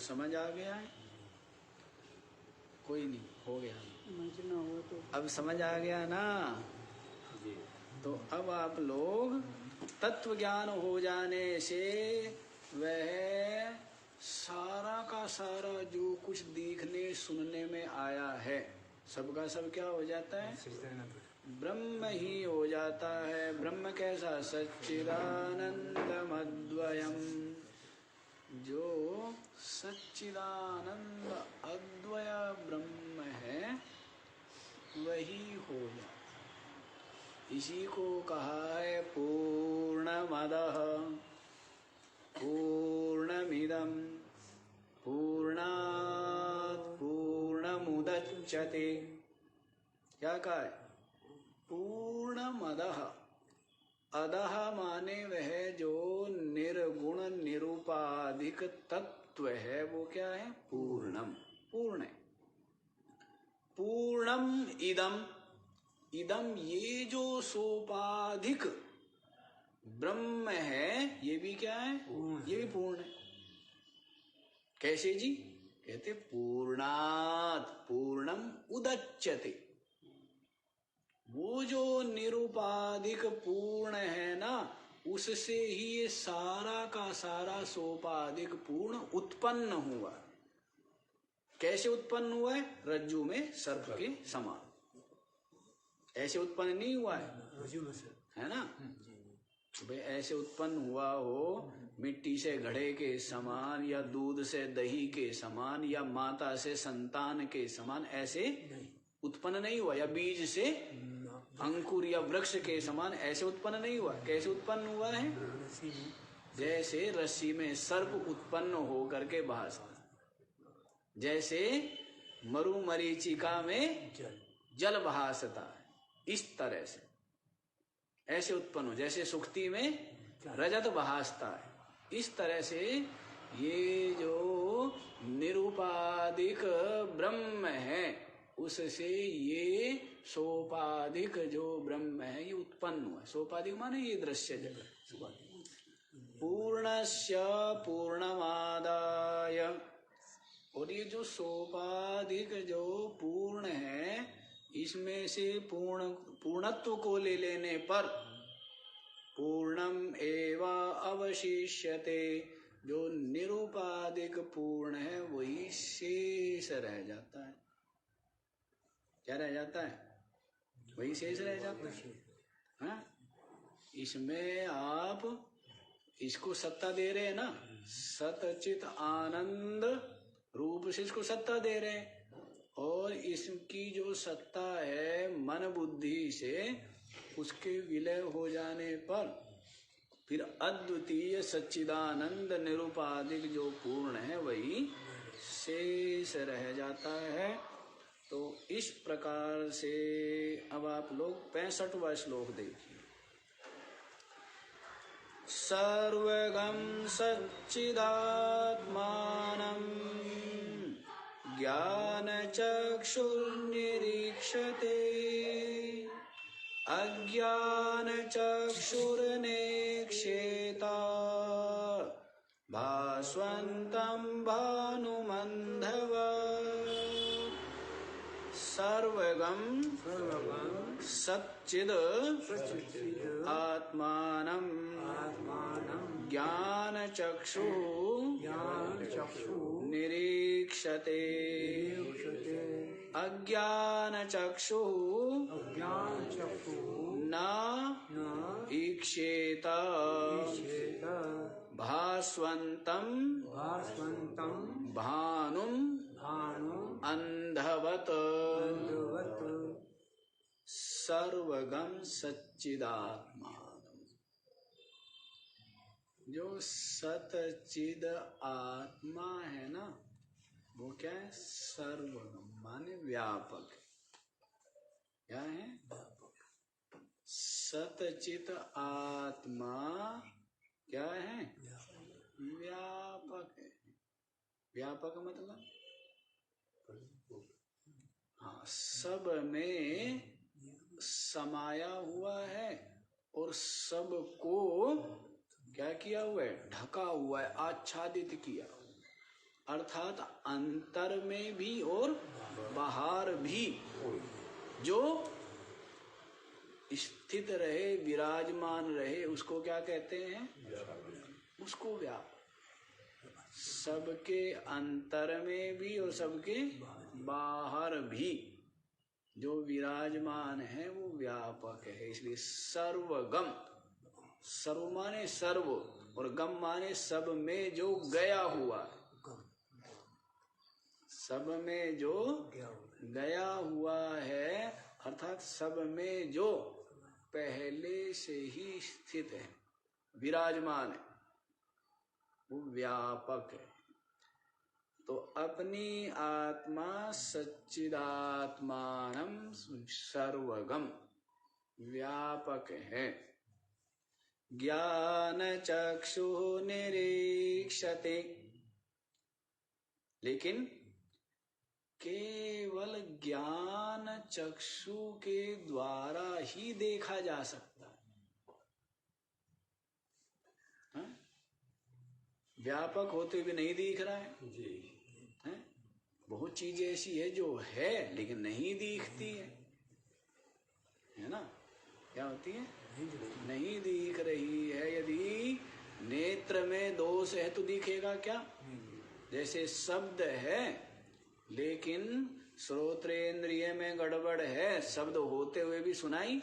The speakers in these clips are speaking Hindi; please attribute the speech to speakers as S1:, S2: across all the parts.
S1: समझ आ गया है? कोई नहीं, हो गया तो अब समझ आ गया ना? तो अब आप लोग तत्व ज्ञान हो जाने से वह सारा का सारा जो कुछ देखने सुनने में आया है सबका सब क्या हो जाता है? ब्रह्म ही हो जाता है। ब्रह्म कैसा? सच्चिदानंदमद्वयम्। जो सच्चिदानंद अद्वय ब्रह्म है वही हो जाता। इसी को कहा है पूर्णमदः पूर्णमिदं पूर्णात् पूर्णमुदच्यते। क्या कहा है? पूर्णमदः। अदः माने वह जो निर्गुण निरूपाधिक तत्व है वो क्या है? पूर्णम, पूर्ण है। पूर्णम इदम, इदम ये जो सोपाधिक ब्रह्म है ये भी क्या है? ये भी पूर्ण है। कैसे जी? कहते पूर्णात् पूर्णम उदच्यते। वो जो निरूपाधिक पूर्ण है ना उससे ही ये सारा का सारा सोपाधिक पूर्ण उत्पन्न हुआ। कैसे उत्पन्न हुआ है? रज्जु में सर्प के समान। ऐसे उत्पन्न नहीं हुआ है ना? भाई ऐसे उत्पन्न हुआ हो मिट्टी से घड़े के समान या दूध से दही के समान या माता से संतान के समान, ऐसे उत्पन्न नहीं हुआ। या बीज से अंकुर या वृक्ष के समान ऐसे उत्पन्न नहीं हुआ। कैसे उत्पन्न हुआ है? जैसे रस्सी में सर्प उत्पन्न हो करके भासता, जैसे मरुमरीचिका में जल भासता है, इस तरह से ऐसे उत्पन्न हो। जैसे सुक्ति में रजत भासता है, इस तरह से ये जो निरूपाधिक ब्रह्म है उससे ये सोपाधिक जो ब्रह्म है ये उत्पन्न हुआ। सोपाधिक माने ये दृश्य जगत। पूर्णस्य पूर्णमादाय, और ये जो सोपाधिक जो पूर्ण है इसमें से पूर्णत्व को ले लेने पर पूर्णम एवा अवशिष्यते, जो निरूपाधिक पूर्ण है वही शेष रह जाता है। क्या रह जाता है? वही शेष रह जाता है। हाँ? इसमें आप इसको सत्ता दे रहे हैं ना, सतचित आनंद रूप से इसको सत्ता दे रहे हैं, और इसकी जो सत्ता है मन बुद्धि से उसके विलय हो जाने पर फिर अद्वितीय सच्चिदानंद निरूपाधिक जो पूर्ण है वही शेष रह जाता है। तो इस प्रकार से अब आप लोग 65वां श्लोक देखिए। सर्वगं सच्चिदात्मानं ज्ञानचक्षुर्निरीक्षते अज्ञानचक्षुर्नेक्षेता भास्वन्तं भानुमन्धवत्। सर्वगं सच्चिद आत्मानं ज्ञानचक्षु निरीक्षते अज्ञानचक्षु न ईक्षेत भास्वन्तं भानुम् अंधवत। सर्वगम सच्चिदात्मा, जो सतचिद आत्मा है ना वो क्या है? सर्वगम माने व्यापक। क्या है? सतचित आत्मा क्या है? व्यापक है। व्यापक मतलब हाँ, सब में समाया हुआ है और सबको क्या किया हुआ है? ढका हुआ है, आच्छादित किया। अर्थात अंतर में भी और बाहर भी जो स्थित रहे, विराजमान रहे, उसको क्या कहते हैं? उसको व्यापक। सबके अंतर में भी और सबके बाहर भी जो विराजमान है वो व्यापक है। इसलिए सर्वगम, सर्व माने सर्व और गम माने सब में जो गया हुआ है, सब में जो गया हुआ है, अर्थात सब में जो पहले से ही स्थित है, विराजमान है, वो व्यापक है। तो अपनी आत्मा सच्चिदात्मानं सर्वगम व्यापक है। ज्ञान चक्षु निरीक्षते, लेकिन केवल ज्ञान चक्षु के द्वारा ही देखा जा सकता है। व्यापक होते हुए नहीं दिख रहा है जी। बहुत चीजें ऐसी है जो है लेकिन नहीं दिखती है ना? क्या होती है? नहीं दिख रही है। यदि नेत्र में दोष है तो दिखेगा क्या? जैसे शब्द है लेकिन श्रोत्रेंद्रिय में गड़बड़ है, शब्द होते हुए भी सुनाई,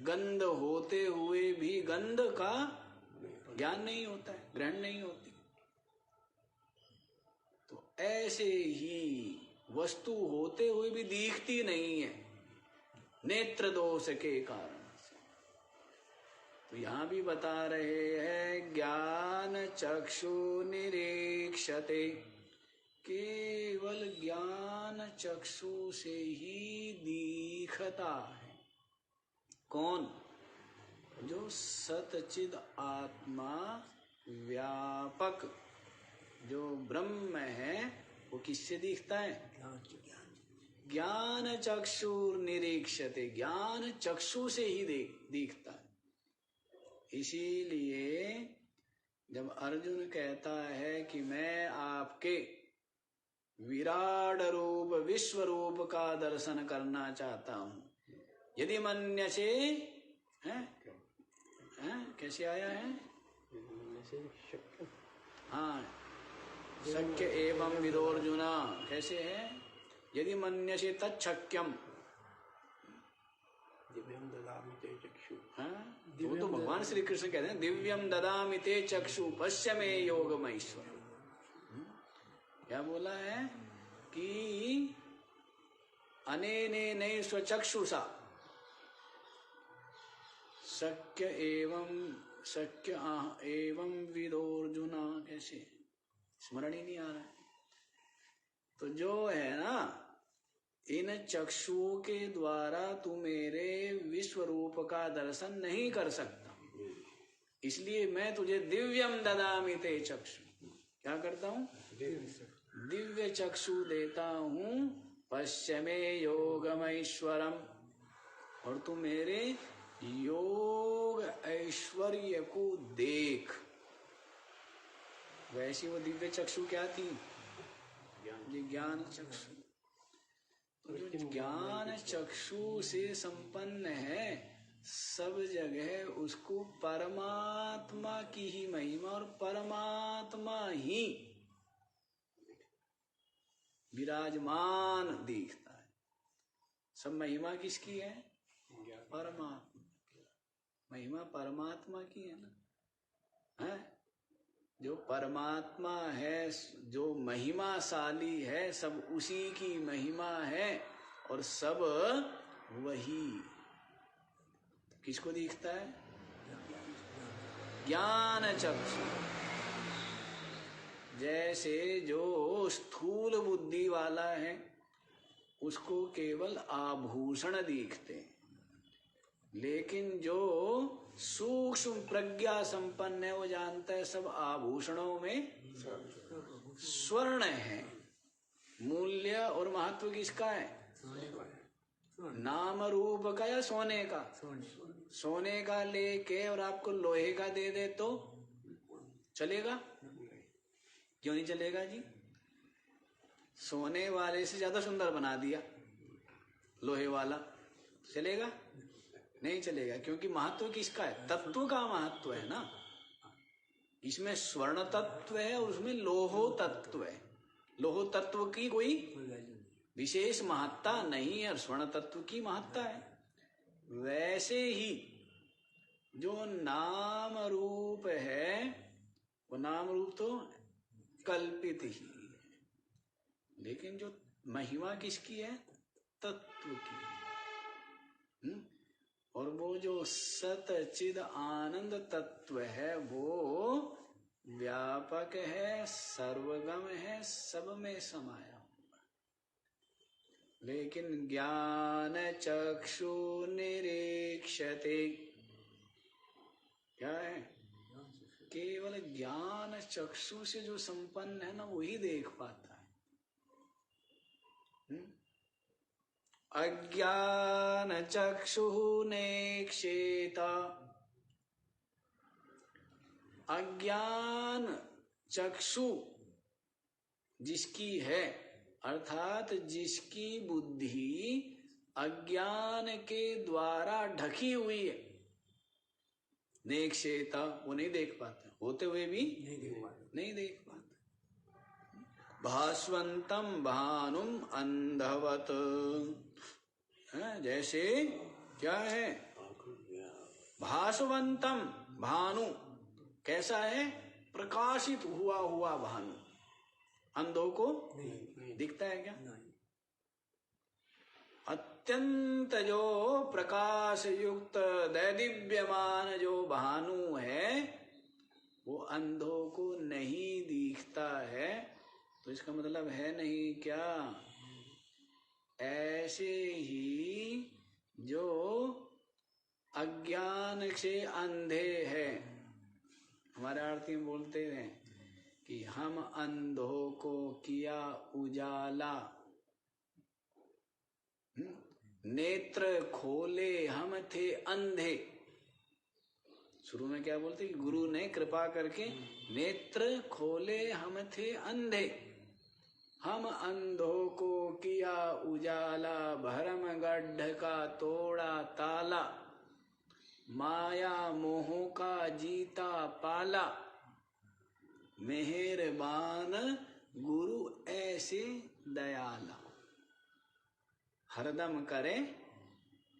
S1: गंध होते हुए भी गंध का ज्ञान नहीं होता है, ग्रहण नहीं होती। तो ऐसे ही वस्तु होते हुए भी दिखती नहीं है नेत्र दोष के कारण से। तो यहां भी बता रहे हैं ज्ञान चक्षु निरीक्षते, केवल ज्ञान चक्षु से ही दिखता है। कौन? जो सतचिद आत्मा व्यापक जो ब्रह्म है, वो किससे दिखता है? ज्ञान चक्षु निरीक्षते, ज्ञान चक्षु से ही दिखता है। इसीलिए जब अर्जुन कहता है कि मैं आपके विराट रूप विश्व रूप का दर्शन करना चाहता हूं, यदि मन्यसे, कैसे आया है? हाँ, शक्य एवं विदोर्जुना, कैसे है? यदि मन्यसे तच्छक्यम,
S2: दिव्यम ददामि ते चक्षु।
S1: वो तो भगवान श्री कृष्ण कहते हैं दिव्यम ददामि ते चक्षु पश्य मे योगमैश्वर। क्या बोला है कि अनेने नये स्वचक्षुषा शक्य एवं विदोर्जुना, कैसे स्मरण ही नहीं आ रहा है। तो जो है ना, इन चक्षुओं के द्वारा तू मेरे विश्व रूप का दर्शन नहीं कर सकता, इसलिए मैं तुझे दिव्यम ददामि ते चक्षु, क्या करता हूं? दिव्य चक्षु देता हूं, पश्चिमे योगमैश्वरम, और तू मेरे योग ऐश्वर्य को देख। वैसी वो दिव्य चक्षु क्या थी? ज्ञान चक्षु। तो जो ज्ञान चक्षु से संपन्न है, सब जगह उसको परमात्मा की ही महिमा और परमात्मा ही विराजमान दिखता है। सब महिमा किसकी है? परमात्मा। महिमा परमात्मा की है ना, है? जो परमात्मा है, जो महिमाशाली है, सब उसी की महिमा है और सब वही किसको दिखता है? ज्ञान चक्षु। जैसे जो स्थूल बुद्धि वाला है उसको केवल आभूषण दिखते हैं, लेकिन जो सूक्ष्म प्रज्ञा संपन्न है वो जानता है सब आभूषणों में स्वर्ण है। मूल्य और महत्व किसका है? नाम रूप का या सोने का? सोने का लेके और आपको लोहे का दे दे तो चलेगा? क्यों नहीं चलेगा जी? सोने वाले से ज्यादा सुंदर बना दिया लोहे वाला, चलेगा? नहीं चलेगा, क्योंकि महत्व किसका है? तत्व का महत्व है ना। इसमें स्वर्ण तत्व है और उसमें लोहो तत्व है। लोहो तत्व की कोई विशेष महत्ता नहीं है और स्वर्ण तत्व की महत्ता है। वैसे ही जो नाम रूप है, वो नाम रूप तो कल्पित ही है, लेकिन जो महिमा किसकी है? तत्व की। और वो जो सत चिद आनंद तत्व है वो व्यापक है, सर्वगम है, सब में समाया हुआ। लेकिन ज्ञान चक्षु निरीक्षते, क्या है? केवल ज्ञान चक्षु से जो संपन्न है ना, वही देख पाता है। अज्ञान चक्षु नेक्षेत, अज्ञान चक्षु जिसकी है, अर्थात जिसकी बुद्धि अज्ञान के द्वारा ढकी हुई है, नेक्षेता, वो नहीं देख पाता, होते हुए भी नहीं देख पाता। भास्वंतम भानुम अंधवत, जैसे क्या है? भास्वंतम भानु, कैसा है? प्रकाशित हुआ हुआ भानु। अंधों को दिखता है क्या? अत्यंत जो प्रकाश युक्त दैदिव्यमान जो भानु है, वो अंधों को नहीं दिखता है। तो इसका मतलब है नहीं क्या? ऐसे ही जो अज्ञान से अंधे हैं, हमारे आरती में बोलते हैं कि हम अंधों को किया उजाला, नेत्र खोले हम थे अंधे। शुरू में क्या बोलते? कि गुरु ने कृपा करके नेत्र खोले हम थे अंधे, हम अंधों को किया उजाला, भरम गड्ढ का तोड़ा ताला, माया मोह का जीता पाला, मेहरबान गुरु ऐसे दयाला, हरदम करे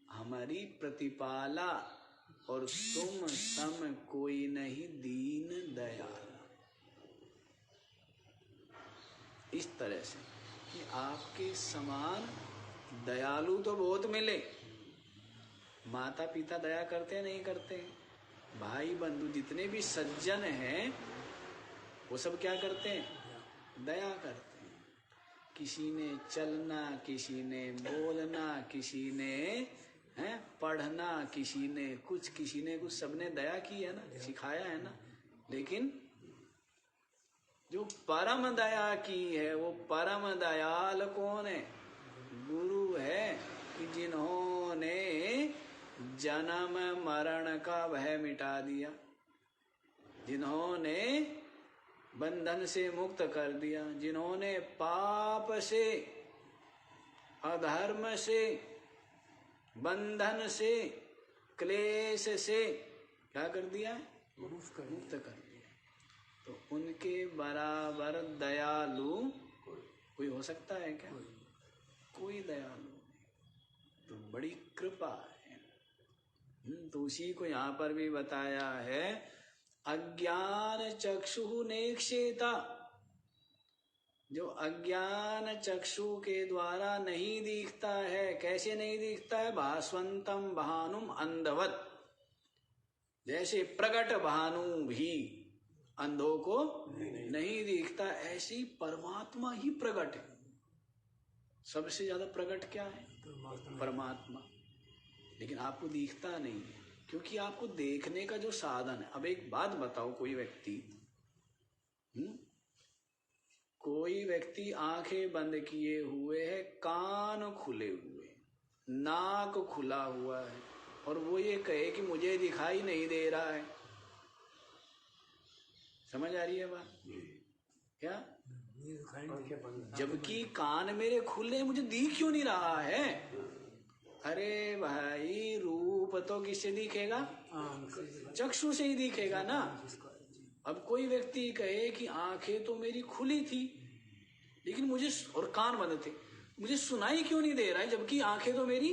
S1: हमारी प्रतिपाला, और तुम सम कोई नहीं दीन दयाला। इस तरह से कि आपके समान दयालु तो बहुत मिले। माता पिता दया करते हैं, नहीं करते? भाई बंधु जितने भी सज्जन हैं वो सब क्या करते हैं? दया करते हैं। किसी ने चलना, किसी ने बोलना, किसी ने पढ़ना, किसी ने कुछ, सबने दया की है ना, सिखाया है ना। लेकिन जो परम दया की है, वो परम दयाल कौन है? गुरु है, कि जिन्होंने जन्म मरण का भय मिटा दिया, जिन्होंने बंधन से मुक्त कर दिया, जिन्होंने पाप से, अधर्म से, बंधन से, क्लेश से क्या कर दिया है? मुक्त कर दिया। तो उनके बराबर दयालु कोई हो सकता है क्या? कोई दयालु नहीं। तो बड़ी कृपा है। तो उसी को यहाँ पर भी बताया है, अज्ञान चक्षु नेक्षेता, जो अज्ञान चक्षु के द्वारा नहीं दिखता है। कैसे नहीं दिखता है? भास्वंतम भानुम अंधवत, जैसे प्रकट भानु भी अंधों को नहीं दिखता, ऐसी परमात्मा ही प्रकट है। सबसे ज्यादा प्रकट क्या है? परमात्मा। लेकिन आपको दिखता नहीं है, क्योंकि आपको देखने का जो साधन है। अब एक बात बताओ, कोई व्यक्ति आंखें बंद किए हुए है, कान खुले हुए, नाक खुला हुआ है, और वो ये कहे कि मुझे दिखाई नहीं दे रहा है। समझ आ रही है बात? क्या?
S2: आंखें बंद।
S1: जबकि कान मेरे खुले, मुझे दिख क्यों नहीं रहा है? अरे भाई, रूप तो किससे दिखेगा? चक्षु से ही दिखेगा ना। अब कोई व्यक्ति कहे कि आंखें तो मेरी खुली थी लेकिन मुझे, और कान बंद थे, मुझे सुनाई क्यों नहीं दे रहा है जबकि आंखें तो मेरी।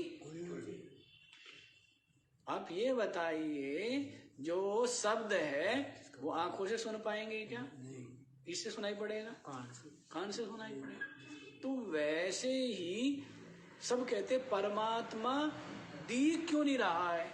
S1: आप ये बताइए, जो शब्द है वो आंखों से सुन पाएंगे क्या? इससे सुनाई पड़ेगा? कान से सुनाई पड़ेगा। तो वैसे ही सब कहते परमात्मा दिख क्यों नहीं रहा है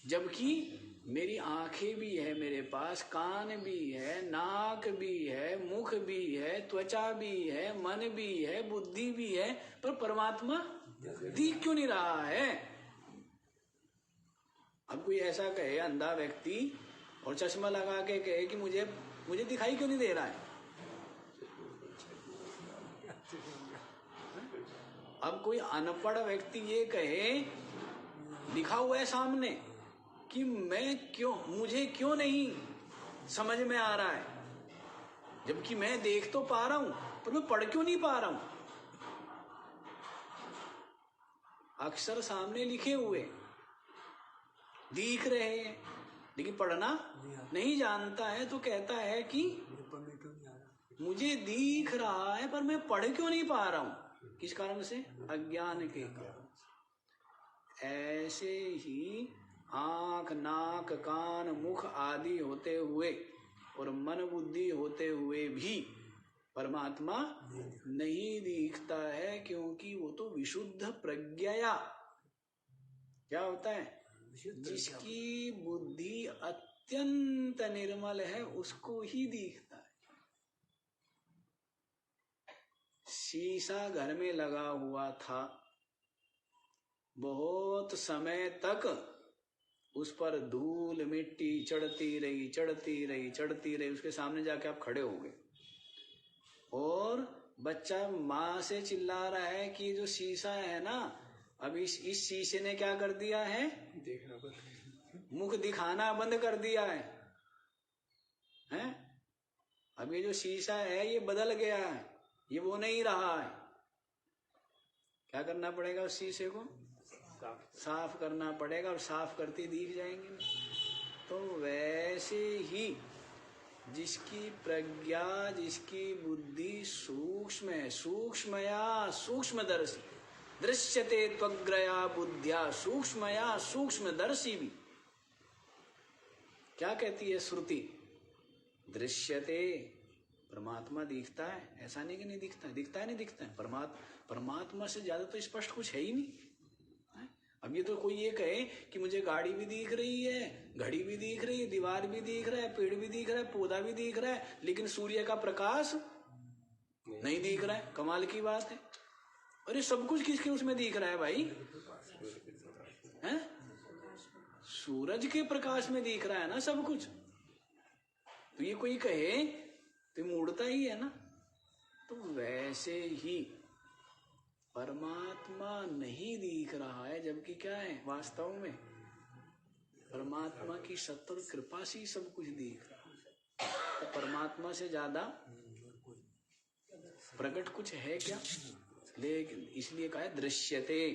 S1: जबकि मेरी आंखें भी है, मेरे पास कान भी है, नाक भी है, मुख भी है, त्वचा भी है, मन भी है, बुद्धि भी है, पर परमात्मा दिख क्यों नहीं रहा है? अब कोई ऐसा कहे, अंधा व्यक्ति, और चश्मा लगा के कहे कि मुझे दिखाई क्यों नहीं दे रहा है? अब कोई अनपढ़ व्यक्ति ये कहे, लिखा हुआ है सामने, कि मुझे क्यों नहीं समझ में आ रहा है, जबकि मैं देख तो पा रहा हूं पर मैं पढ़ क्यों नहीं पा रहा हूं? अक्षर सामने लिखे हुए दिख रहे हैं लेकिन पढ़ना नहीं जानता है, तो कहता है कि मुझे दिख रहा है पर मैं पढ़ क्यों नहीं पा रहा हूं? किस कारण से? अज्ञान के कारण। ऐसे ही आंख, नाक, कान, मुख आदि होते हुए और मन बुद्धि होते हुए भी परमात्मा नहीं दिखता है, क्योंकि वो तो विशुद्ध प्रज्ञया, क्या होता है, जिसकी बुद्धि अत्यंत निर्मल है उसको ही दिखता है। शीशा घर में लगा हुआ था, बहुत समय तक उस पर धूल मिट्टी चढ़ती रही, उसके सामने जाके आप खड़े हो गए और बच्चा माँ से चिल्ला रहा है कि जो शीशा है ना, अब इस शीशे ने क्या कर दिया है,
S2: देखना बंद,
S1: मुख दिखाना बंद कर दिया है, हैं? अब ये जो शीशा है ये बदल गया है, ये वो नहीं रहा है। क्या करना पड़ेगा? उस शीशे को साफ करना पड़ेगा, और साफ करते दिख जाएंगे। तो वैसे ही जिसकी प्रज्ञा, जिसकी बुद्धि सूक्ष्म है, सूक्ष्मया सूक्ष्मदर्शी, दृश्यते त्वग्रया बुद्ध्या सूक्ष्मया सूक्ष्मदर्शी भी। क्या कहती है श्रुति? दृश्यते, परमात्मा दिखता है, ऐसा नहीं कि नहीं दिखता है, दिखता है, नहीं दिखता है। परमात्मा से ज्यादा तो स्पष्ट कुछ है ही नहीं। अब ये तो कोई ये कहे कि मुझे गाड़ी भी दिख रही है, घड़ी भी दिख रही है, दीवार भी दिख रहा है, पेड़ भी दिख रहा है, पौधा भी दिख रहा है, लेकिन सूर्य का प्रकाश नहीं दिख रहा है, कमाल की बात है। अरे सब कुछ किसके उसमें दिख रहा है भाई? हैं? सूरज के प्रकाश में दिख रहा है ना सब कुछ। तो ये कोई कहे तो मूढ़ता ही है ना। तो वैसे ही परमात्मा नहीं दिख रहा है, जबकि क्या है वास्तव में? परमात्मा की सत्तर कृपा से ही सब कुछ दिख रहा है। तो परमात्मा से ज्यादा प्रकट कुछ है क्या? लेकिन इसलिए कहा है दृश्यते,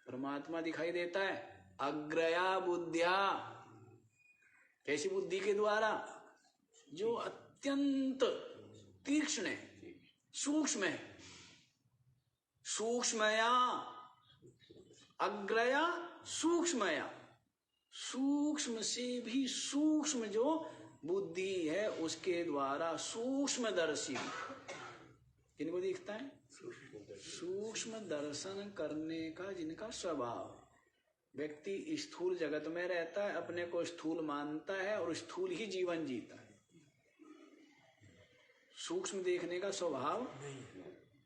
S1: परमात्मा दिखाई देता है अग्रया बुद्धिया। कैसी बुद्धि के द्वारा? जो अत्यंत तीक्ष्ण है, सूक्ष्म है। सूक्ष्मया, अग्रया सूक्ष्मया, सूक्ष्म से भी सूक्ष्म जो बुद्धि है उसके द्वारा सूक्ष्मदर्शी। किनको दिखता है? सूक्ष्म दर्शन करने का जिनका स्वभाव। व्यक्ति स्थूल जगत में रहता है, अपने को स्थूल मानता है और स्थूल ही जीवन जीता है। सूक्ष्म देखने का स्वभाव नहीं।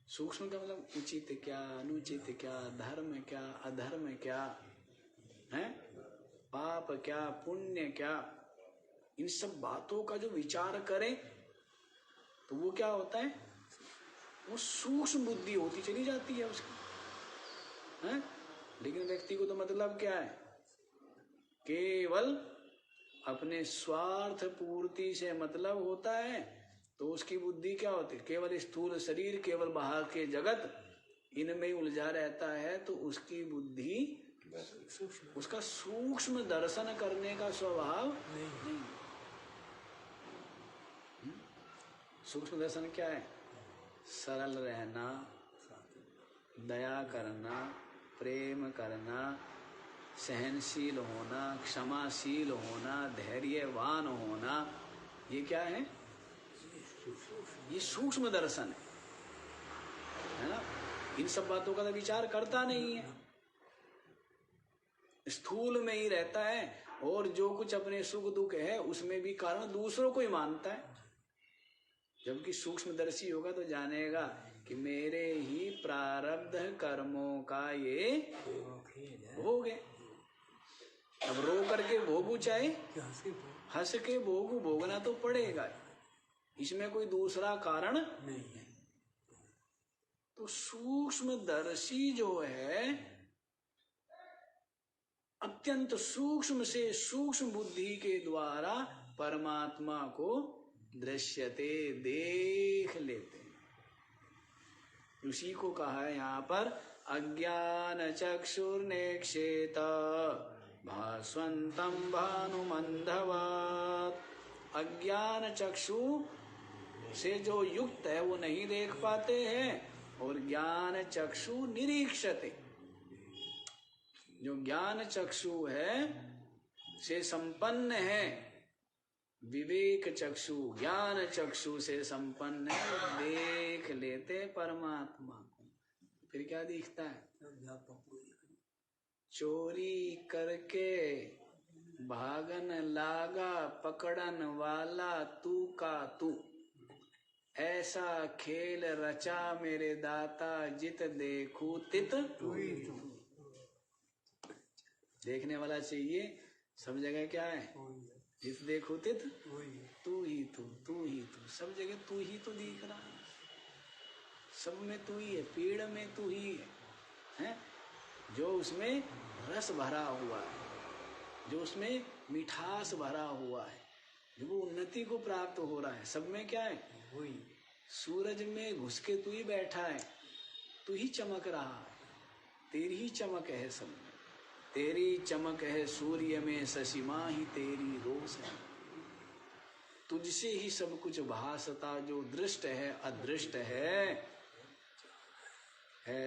S1: सूक्ष्म का मतलब उचित क्या, अनुचित क्या, धर्म क्या, अधर्म क्या है, पाप क्या, पुण्य क्या, इन सब बातों का जो विचार करें तो वो क्या होता है? वो सूक्ष्म बुद्धि होती चली जाती है उसकी, है? लेकिन व्यक्ति को तो मतलब क्या है? केवल अपने स्वार्थ पूर्ति से मतलब होता है तो उसकी बुद्धि क्या होती है? केवल स्थूल शरीर, केवल बाहर के जगत, इनमें ही उलझा रहता है तो उसकी बुद्धि, उसका सूक्ष्म दर्शन करने का स्वभाव नहीं। सूक्ष्म दर्शन क्या है? सरल रहना, दया करना, प्रेम करना, सहनशील होना, क्षमाशील होना, धैर्यवान होना, ये क्या है? ये सूक्ष्म दर्शन है ना? इन सब बातों का तो विचार करता नहीं है, स्थूल में ही रहता है और जो कुछ अपने सुख दुख है उसमें भी कारण दूसरों को ही मानता है। जबकि सूक्ष्मदर्शी होगा तो जानेगा कि मेरे ही प्रारब्ध कर्मों का ये भोग है। अब रो करके भोगू चाहे हंस के भोगू, भोगना तो पड़ेगा, इसमें कोई दूसरा कारण नहीं है। तो सूक्ष्मदर्शी जो है अत्यंत सूक्ष्म से सूक्ष्म बुद्धि के द्वारा परमात्मा को दृश्यते, देख लेते हैं। उसी को कहा है यहाँ पर अज्ञान चक्षुर्नेक्षेत भास्वंतम भानुमंधवात्। अज्ञान चक्षु से जो युक्त है वो नहीं देख पाते हैं और ज्ञान चक्षु निरीक्षते, जो ज्ञान चक्षु है से संपन्न है, विवेक चक्षु ज्ञान चक्षु से संपन्न है, देख लेते परमात्मा को। फिर क्या दिखता है? चोरी करके भागन लागा, पकड़न वाला तू का तू, ऐसा खेल रचा मेरे दाता, जित देखू तित देखने वाला चाहिए। सब जगह क्या है? जित देखो तित तू ही तू, तू ही तू, सब जगह तू ही तो दिख रहा है, सब में तू ही है, पेड़ में तू ही है, जो उसमें रस भरा हुआ है, जो उसमें मिठास भरा हुआ है, जो वो उन्नति को प्राप्त हो रहा है, सब में क्या है? वही। सूरज में घुस के तू ही बैठा है, तू ही चमक रहा है, तेरी ही चमक है सब में, तेरी चमक है सूर्य में, शशिमा ही तेरी रोश है, तुझसे ही सब कुछ भासता, जो दृष्ट है अदृष्ट है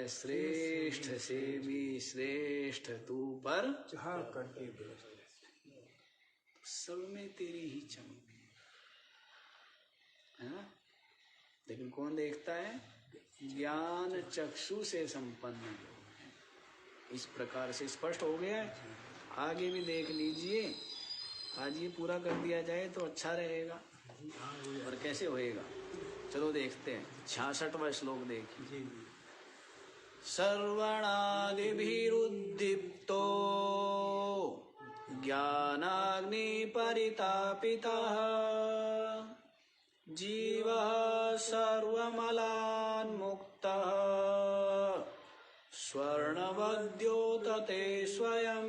S1: श्रेष्ठ से भी श्रेष्ठ तू पर करके सब में तेरी ही चमक है ना। लेकिन कौन देखता है? ज्ञान चक्षु से संपन्न। इस प्रकार से स्पष्ट हो गया है। आगे भी देख लीजिए, आज ये पूरा कर दिया जाए तो अच्छा रहेगा। और कैसे होएगा चलो देखते हैं। 66वां श्लोक देखिए। सर्वणादिभिरुद्दीप्तो ज्ञानाग्नि परितापितः जीवः सर्वमलान्मुक्तः स्वर्णवद्योतते स्वयं।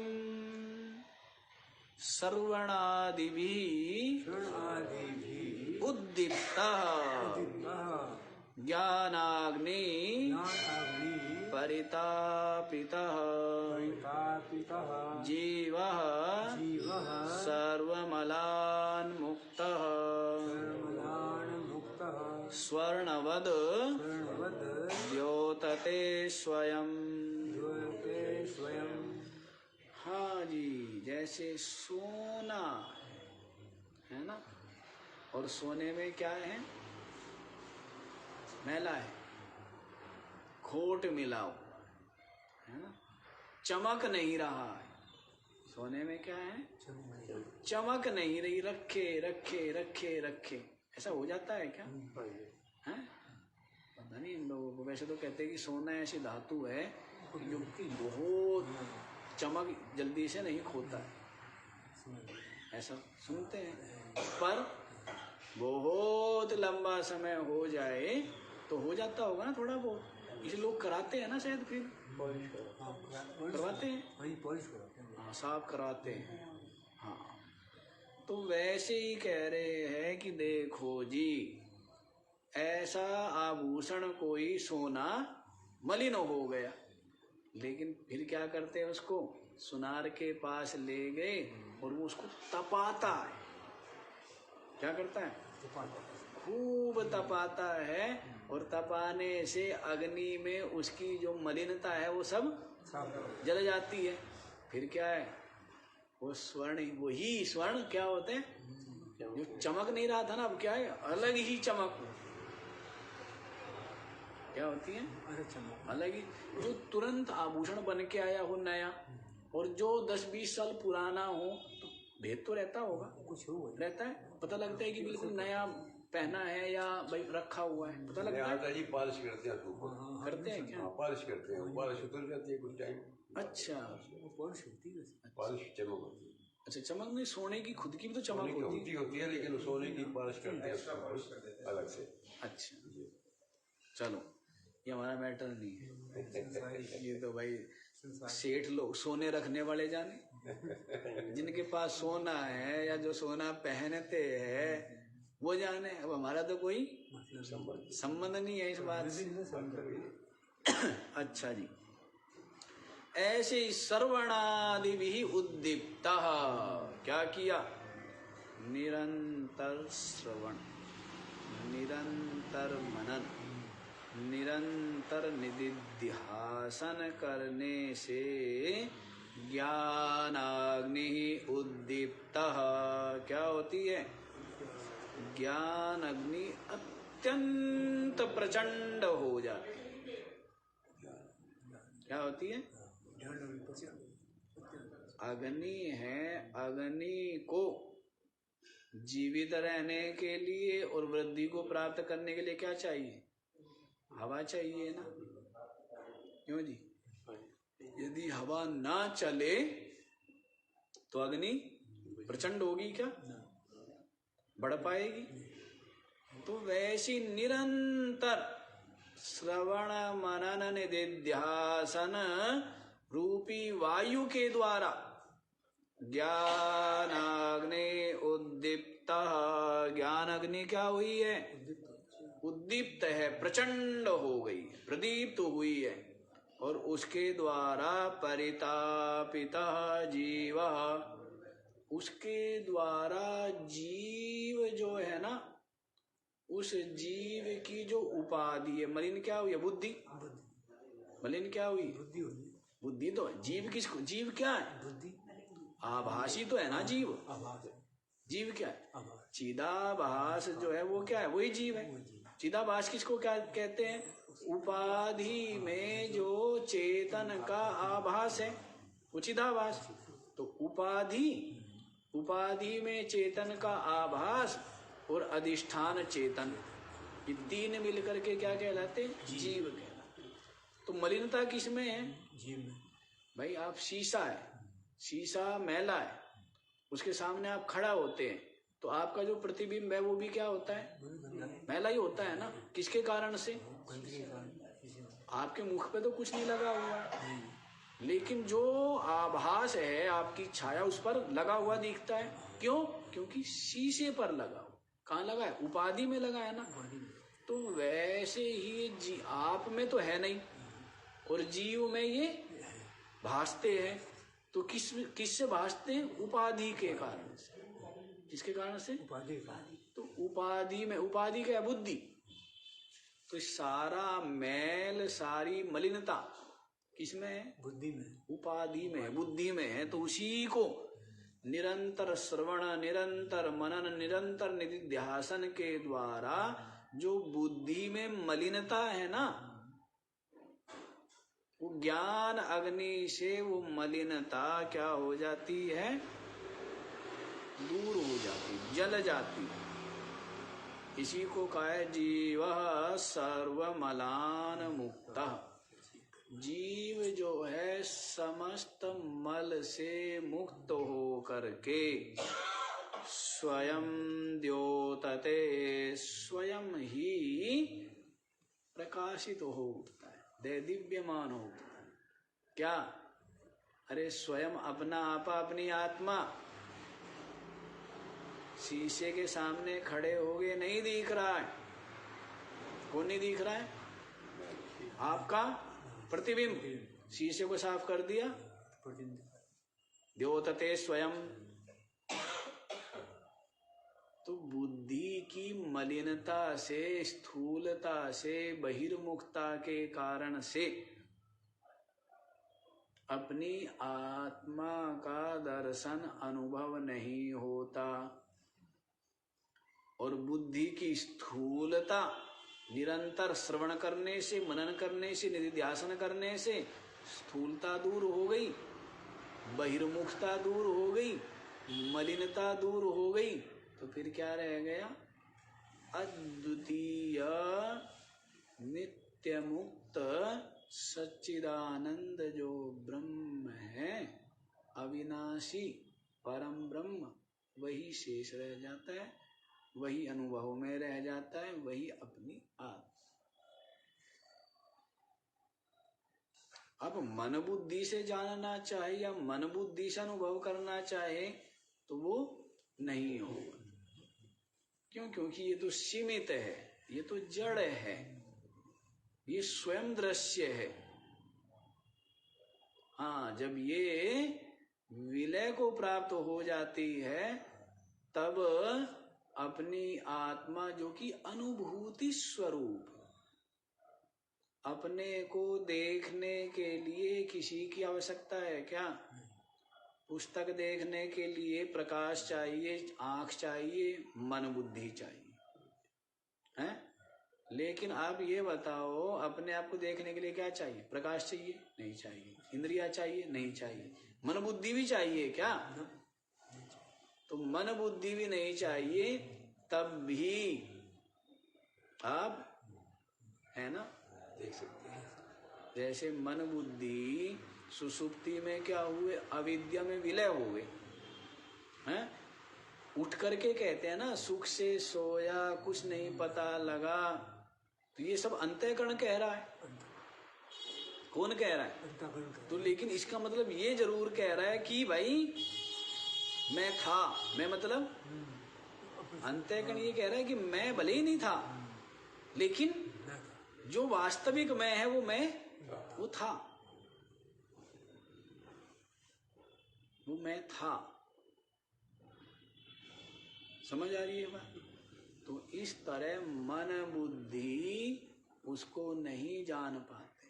S1: सर्वणादिभिः उद्दीप्तः ज्ञानाग्नि परितापितः जीवः सर्वमलान्मुक्तः स्वर्णवद् द्योतते स्वयं। हाँ जी, जैसे सोना है ना, और सोने में क्या है? मैला है, खोट मिलाओ है ना, चमक नहीं रहा है। सोने में क्या है? चमक नहीं रही, रखे रखे रखे रखे, ऐसा हो जाता है क्या? हैं? पता नहीं इन लोगों को। वैसे तो कहते हैं कि सोना ऐसी धातु है जो बहुत चमक जल्दी से नहीं खोता है, ऐसा सुनते हैं। पर बहुत लंबा समय हो जाए तो हो जाता होगा ना थोड़ा बहुत, इसे लोग कराते हैं ना शायद, फिर करवाते हैं, हाँ साफ करवाते हैं। हाँ तो वैसे ही कह रहे हैं कि देखो जी, ऐसा आभूषण कोई सोना मलिन हो गया, लेकिन फिर क्या करते हैं, उसको सुनार के पास ले गए और वो उसको तपाता है। क्या करता है? खूब तपाता है, और तपाने से अग्नि में उसकी जो मलिनता है वो सब जल जाती है। फिर क्या है, वो स्वर्ण, वही स्वर्ण क्या होते हैं, जो चमक नहीं रहा था ना, अब क्या है, अलग ही चमक क्या होती है, अलग ही, जो तुरंत आभूषण बन के आया हो नया, और जो 10-20 साल पुराना हो तो भेद तो रहता होगा, कुछ रहता है, पता लगता है कि बिल्कुल नया पहना है या भाई रखा हुआ है, पता लगता है।
S3: जी पॉलिश करते हैं,
S1: करते हैं क्या?
S3: पॉलिश करते हैं, पॉलिश उतर जाती है कुछ टाइम।
S1: अच्छा,
S2: पॉलिश होती है,
S3: पॉलिश चमक होती है।
S1: अच्छा, चमक नहीं, सोने की खुद की भी तो चमक
S3: होती है, लेकिन सोने की पॉलिश करते हैं अलग से।
S1: अच्छा, चलो ये हमारा मैटर नहीं है, ये तो भाई सेठ लोग, सोने रखने वाले जाने, जिनके पास सोना है या जो सोना पहनते हैं वो जाने। अब हमारा तो कोई संबंध नहीं है इस बात से। अच्छा जी, ऐसे श्रवणादि भी उद्दीप्त, क्या किया, निरंतर श्रवण, निरंतर मनन, निरंतर निदिध्यासन करने से ज्ञानाग्नि उद्दीप्त क्या होती है, ज्ञान अग्नि अत्यंत प्रचंड हो जाती है। क्या होती है, अग्नि है, अग्नि को जीवित रहने के लिए और वृद्धि को प्राप्त करने के लिए क्या चाहिए, हवा चाहिए ना, क्यों जी? यदि हवा ना चले तो अग्नि प्रचंड होगी क्या, बढ़ पाएगी? तो वैसी निरंतर श्रवण मनन निदिध्यासन रूपी वायु के द्वारा ज्ञानाग्नि उद्दीप्त, ज्ञान अग्नि क्या हुई है, उद्दीप्त है, प्रचंड हो गई, प्रदीप्त हुई है, और उसके द्वारा परितापिता जीव, उसके द्वारा जीव जो है ना, उस जीव की जो उपाधि है, मलिन क्या हुई है, बुद्धि, मलिन क्या हुई, बुद्धि तो है। जीव किसको, जीव क्या है, बुद्धि, आभासी तो है ना जीव, जीव क्या है, चिदाभास जो है वो क्या है, वही जीव है। चिदाभास किसको क्या कहते हैं, उपाधि में जो चेतन का आभास है वो चिदाभास। तो उपाधि में चेतन का आभास और अधिष्ठान चेतन, ये तीन मिलकर के क्या कहलाते हैं, जीव कहलाते। तो मलिनता किसमें है, जीव में। भाई आप शीशा है, शीशा मैला है, उसके सामने आप खड़ा होते हैं तो आपका जो प्रतिबिंब है वो भी क्या होता है, मैला ही होता है ना। किसके कारण से, आपके मुख पे तो कुछ नहीं लगा हुआ है, लेकिन जो आभास है आपकी छाया उस पर लगा हुआ दिखता है। क्यों, क्योंकि शीशे पर लगा हुआ। कहाँ लगा है, उपाधि में लगा है ना। तो वैसे ही आप में तो है नहीं और जीव में ये भासते हैं। तो किससे भासते हैं, उपाधि के कारण से। किसके कारण से, उपाधि। तो उपाधि में, उपाधि क्या है, बुद्धि। तो सारा मैल, सारी मलिनता किसमें है, बुद्धि में, उपाधि में, बुद्धि में है। तो उसी को निरंतर श्रवण, निरंतर मनन, निरंतर निधिध्यासन के द्वारा जो बुद्धि में मलिनता है ना, वो ज्ञान अग्नि से वो मलिनता क्या हो जाती है, दूर हो जाती, जल जाती। इसी को कहा है जीव सर्वमलान मुक्ता। जीव जो है समस्त मल से मुक्त हो करके स्वयं द्योतते, स्वयं ही प्रकाशित हो उठता है, दैदिव्यमान हो उठता है। क्या, अरे स्वयं अपना आपा, अपनी आत्मा शीशे के सामने खड़े हो गए, नहीं दिख रहा है। कौन नहीं दिख रहा है? आपका प्रतिबिंब। शीशे को साफ कर दिया, द्योतते स्वयं। तो बुद्धि की मलिनता से, स्थूलता से, बहिर्मुखता के कारण से अपनी आत्मा का दर्शन अनुभव नहीं होता। और बुद्धि की स्थूलता निरंतर श्रवण करने से, मनन करने से, निधिध्यासन करने से स्थूलता दूर हो गई, बहिर्मुखता दूर हो गई, मलिनता दूर हो गई। तो फिर क्या रह गया? अद्वितीय नित्य मुक्त सच्चिदानंद जो ब्रह्म है, अविनाशी परम ब्रह्म, वही शेष रह जाता है, वही अनुभव में रह जाता है, वही अपनी आत्मा। अब मन बुद्धि से जानना चाहे या मन बुद्धि से अनुभव करना चाहे तो वो नहीं होगा। क्यों? क्योंकि ये तो सीमित है, ये तो जड़ है, ये स्वयं दृश्य है। हाँ, जब ये विलय को प्राप्त हो जाती है तब अपनी आत्मा जो कि अनुभूति स्वरूप, अपने को देखने के लिए किसी की आवश्यकता है क्या? पुस्तक देखने के लिए प्रकाश चाहिए, आंख चाहिए, मन बुद्धि चाहिए, हैं? लेकिन आप ये बताओ, अपने आप को देखने के लिए क्या चाहिए? प्रकाश चाहिए? नहीं चाहिए। इंद्रिया चाहिए? नहीं चाहिए। मन बुद्धि भी चाहिए क्या? तो मन बुद्धि भी नहीं चाहिए, तब भी आप, है ना,
S3: देख सकते हैं।
S1: जैसे मन बुद्धि सुसुप्ति में क्या हुए? अविद्या में विलय हुए, हैं? उठ करके कहते हैं ना, सुख से सोया कुछ नहीं पता लगा। तो ये सब अंतःकरण कह रहा है। कौन कह रहा है? तो लेकिन इसका मतलब ये जरूर कह रहा है कि भाई मैं था, मैं मतलब अंतःकरण ये कह रहा है कि मैं भले ही नहीं था, लेकिन जो वास्तविक मैं है वो था, वो मैं था। समझ आ रही है बात? तो इस तरह मन बुद्धि उसको नहीं जान पाते,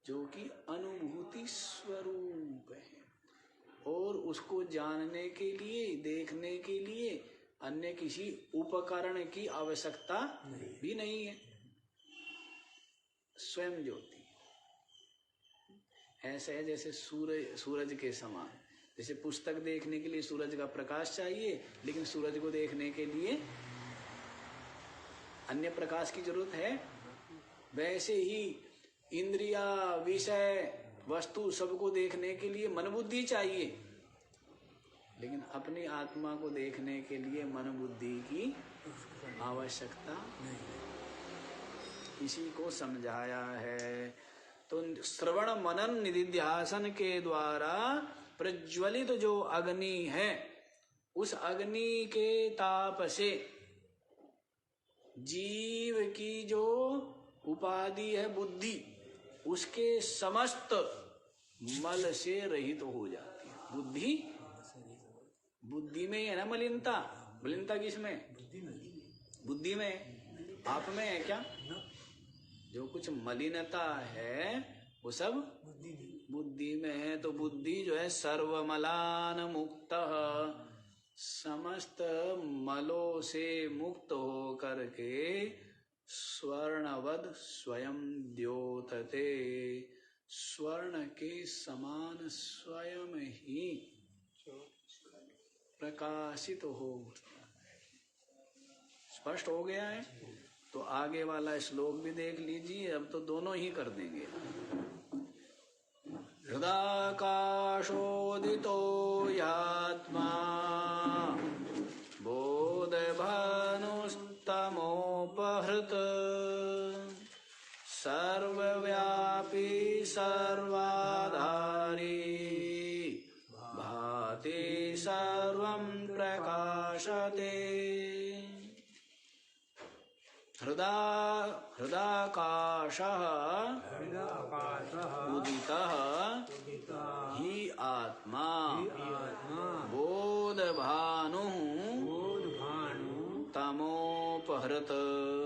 S1: जो कि अनुभूति स्वरूप है। और उसको जानने के लिए, देखने के लिए अन्य किसी उपकरण की आवश्यकता भी नहीं है। स्वयं ज्योति ऐसा है जैसे सूरज के समान। जैसे पुस्तक देखने के लिए सूरज का प्रकाश चाहिए, लेकिन सूरज को देखने के लिए अन्य प्रकाश की जरूरत है। वैसे ही इंद्रिया, विषय, वस्तु सबको देखने के लिए मन बुद्धि चाहिए, लेकिन अपनी आत्मा को देखने के लिए मन बुद्धि की आवश्यकता नहीं। इसी को समझाया है। तो श्रवण मनन निधिध्यासन के द्वारा प्रज्वलित जो अग्नि है, उस अग्नि के ताप से जीव की जो उपाधि है बुद्धि, उसके समस्त मल से रहित हो जाती है। बुद्धि में है ना मलिनता। मलिनता किसमें? बुद्धि में। आप में है क्या? जो कुछ मलिनता है वो सब बुद्धि में है। तो बुद्धि जो है सर्वमलान मुक्त, समस्त मलों से मुक्त हो करके स्वर्णवद स्वयं द्योतते, स्वर्ण के समान स्वयं ही प्रकाशित हो। स्पष्ट हो गया है? तो आगे वाला श्लोक भी देख लीजिए। अब तो दोनों ही कर देंगे। हृदाकाशोदितो यात्मा बोधभानुस्तमोपहृत सर्वव्यापी सर्वाधारी भाति सर्वभूतानां हृदाकाशः
S2: हृदाकाशः
S1: उदितः
S2: उदितः
S1: हि आत्मा
S2: आत्मा
S1: बोधभानुः
S2: बोधभानु
S1: तमोपहृत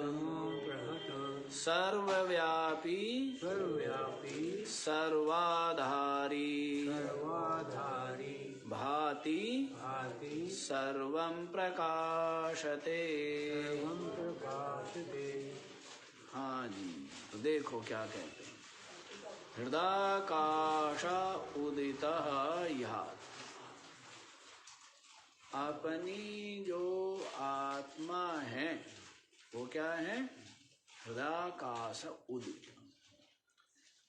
S2: तमोप्रहत
S1: सर्वव्यापी
S2: सर्वव्यापी
S1: सर्वाधारी
S2: सर्वाधारी
S1: भाति
S2: भाति
S1: सर्वं प्रकाशते।
S2: सर्वं प्रकाशते।
S1: हाँ जी, तो देखो क्या कहते हैं। हृदाकाश उदितः यः, अपनी जो आत्मा है वो क्या है? हृदयाकाश उदित,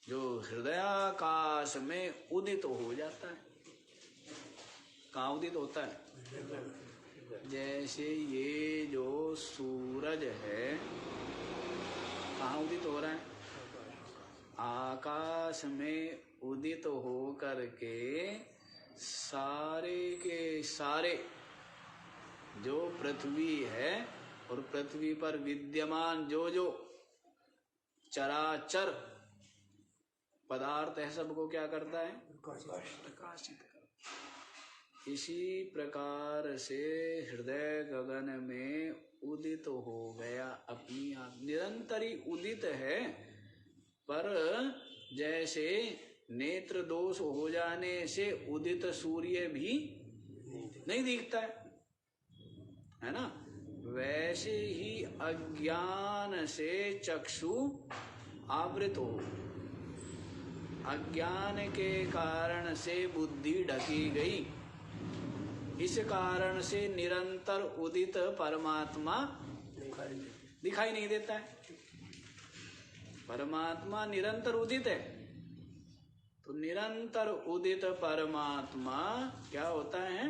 S1: जो हृदयाकाश में उदित हो जाता है। कहाँ उदित होता है? जैसे ये जो सूरज है कहाँ उदित हो रहा है? आकाश में उदित हो करके सारे के सारे जो पृथ्वी है और पृथ्वी पर विद्यमान जो जो चराचर पदार्थ है सबको क्या करता है? प्रकाशित करता। इसी प्रकार से हृदय गगन में उदित हो गया अपनी आप, निरंतर ही उदित है, पर जैसे नेत्र दोष हो जाने से उदित सूर्य भी नहीं दिखता है ना, वैसे ही अज्ञान से चक्षु आवृत हो, अज्ञान के कारण से बुद्धि ढकी गई, इस कारण से निरंतर उदित परमात्मा दिखाई नहीं देता है। परमात्मा निरंतर उदित है, तो निरंतर उदित परमात्मा क्या होता है?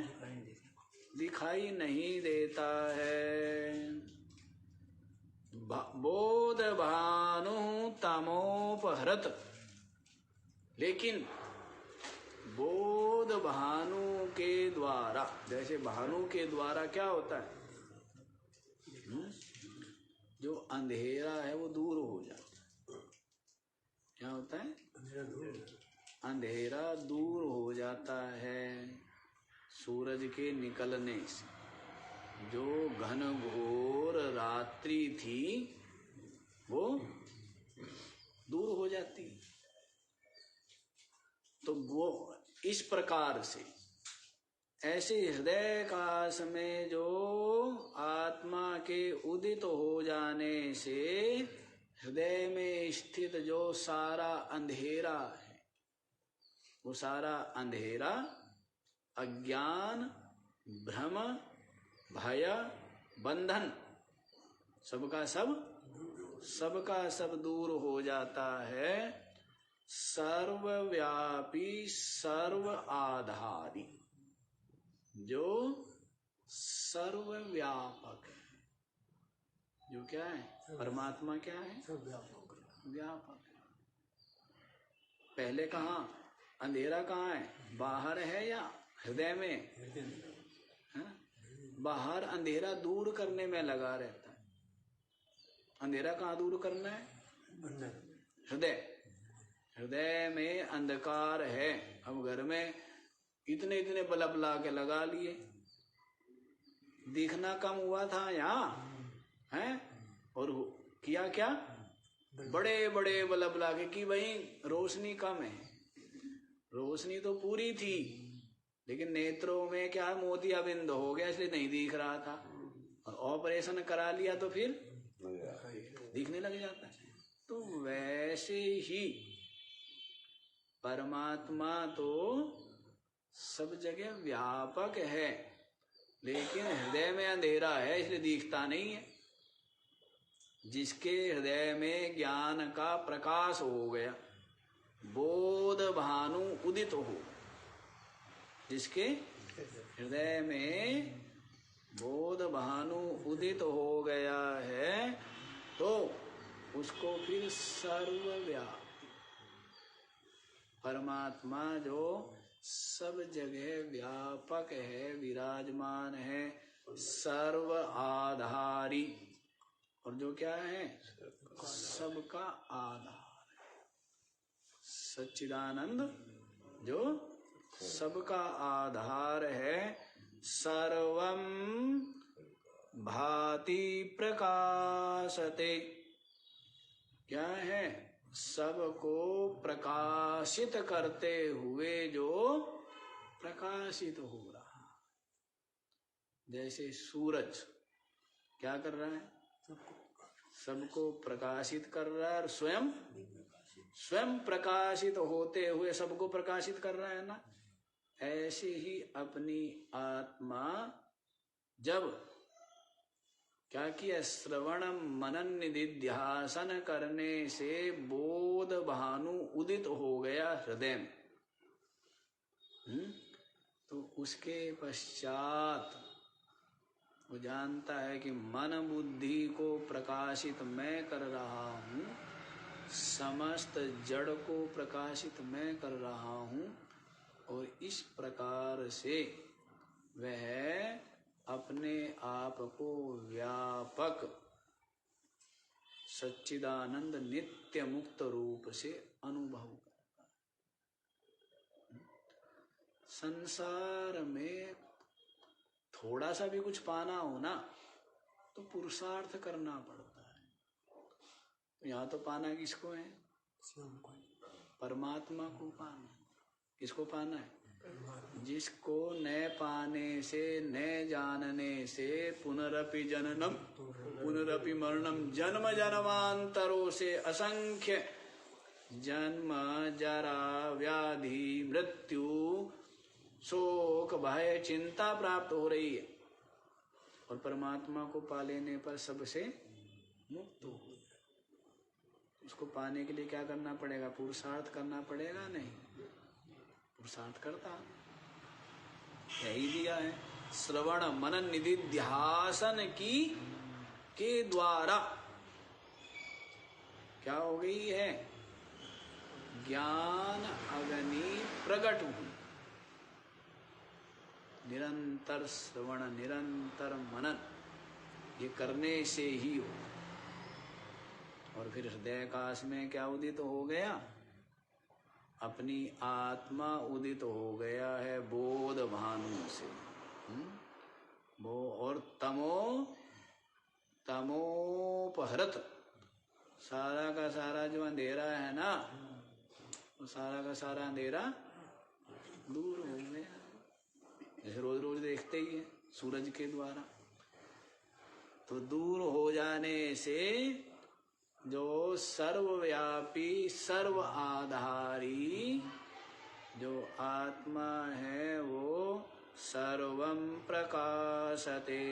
S1: दिखाई नहीं देता है। बोध भानु तमोपहृत, लेकिन बोध भानु के द्वारा, जैसे भानु के द्वारा क्या होता है? जो अंधेरा है वो दूर हो जाता है। क्या होता है? अंधेरा दूर हो जाता है सूरज के निकलने से। जो घन घोर रात्रि थी वो दूर हो जाती है। तो वो इस प्रकार से ऐसे हृदय काश में जो आत्मा के उदित हो जाने से हृदय में स्थित जो सारा अंधेरा है, वो सारा अंधेरा अज्ञान, भ्रम, भय, बंधन सबका सब दूर हो जाता है। सर्वव्यापी सर्व आधारी, जो सर्वव्यापक है, जो क्या है? परमात्मा क्या है? व्यापक है। पहले कहाँ अंधेरा कहाँ है? बाहर है या हृदय में? है? बाहर अंधेरा दूर करने में लगा रहता है। अंधेरा कहाँ दूर करना है? हृदय में अंधकार है। अब घर में इतने इतने बल्ब ला के लगा लिए, दिखना कम हुआ था यहाँ है, और किया क्या? बड़े बड़े बल्ब ला के कि भाई रोशनी कम है। रोशनी तो पूरी थी, लेकिन नेत्रों में क्या मोतियाबिंद हो गया, इसलिए नहीं दिख रहा था। और ऑपरेशन करा लिया तो फिर दिखने लग जाता है। तो वैसे ही परमात्मा तो सब जगह व्यापक है, लेकिन हृदय में अंधेरा है इसलिए दिखता नहीं है। जिसके हृदय में ज्ञान का प्रकाश हो गया, बोध भानु उदित हो, जिसके हृदय में बोध भानु उदित हो गया है, तो उसको फिर सर्वव्यापी परमात्मा जो सब जगह व्यापक है, विराजमान है, सर्व आधारी और जो क्या है सबका आधार, सच्चिदानंद जो सबका आधार है। सर्वं भाति प्रकाशते, क्या है सबको प्रकाशित करते हुए जो प्रकाशित हो रहा। जैसे सूरज क्या कर रहा है, सबको प्रकाशित कर रहा है और स्वयं प्रकाशित होते हुए सबको प्रकाशित कर रहा है ना। ऐसे ही अपनी आत्मा जब क्या किया, श्रवण मनन निधिध्यासन करने से बोध भानु उदित हो गया हृदय में, तो उसके पश्चात वो जानता है कि मन बुद्धि को प्रकाशित मैं कर रहा हूँ, समस्त जड़ को प्रकाशित मैं कर रहा हूँ, और इस प्रकार से वह अपने आप को व्यापक सच्चिदानंद नित्य मुक्त रूप से अनुभव करता है। संसार में थोड़ा सा भी कुछ पाना हो ना तो पुरुषार्थ करना पड़ता है। तो यहाँ तो पाना किसको है, परमात्मा को पाना। किसको पाना है, जिसको न पाने से न जानने से पुनरपि जननम पुनरपि मरणम जन्म जन्मांतरों से असंख्य जन्म जरा व्याधि मृत्यु शोक भय चिंता प्राप्त हो रही है, और परमात्मा को पा लेने पर सबसे मुक्त हो। उसको पाने के लिए क्या करना पड़ेगा, पुरुषार्थ करना पड़ेगा। नहीं, पुरुषार्थ करता, यही दिया है श्रवण मनन निधिध्यासन की के द्वारा क्या हो गई है, ज्ञान अग्नि प्रकट हुई। निरंतर श्रवण निरंतर मनन ये करने से ही हो। और फिर हृदयाकाश में क्या उदित हो गया, अपनी आत्मा उदित हो गया है बोध भानु से। वो और तमोपहृत सारा का सारा जो अंधेरा है ना, वो सारा का सारा अंधेरा दूर हो गया। जैसे रोज रोज देखते ही है सूरज के द्वारा, तो दूर हो जाने से जो सर्वव्यापी सर्व आधारी जो आत्मा है वो सर्वं प्रकाशते,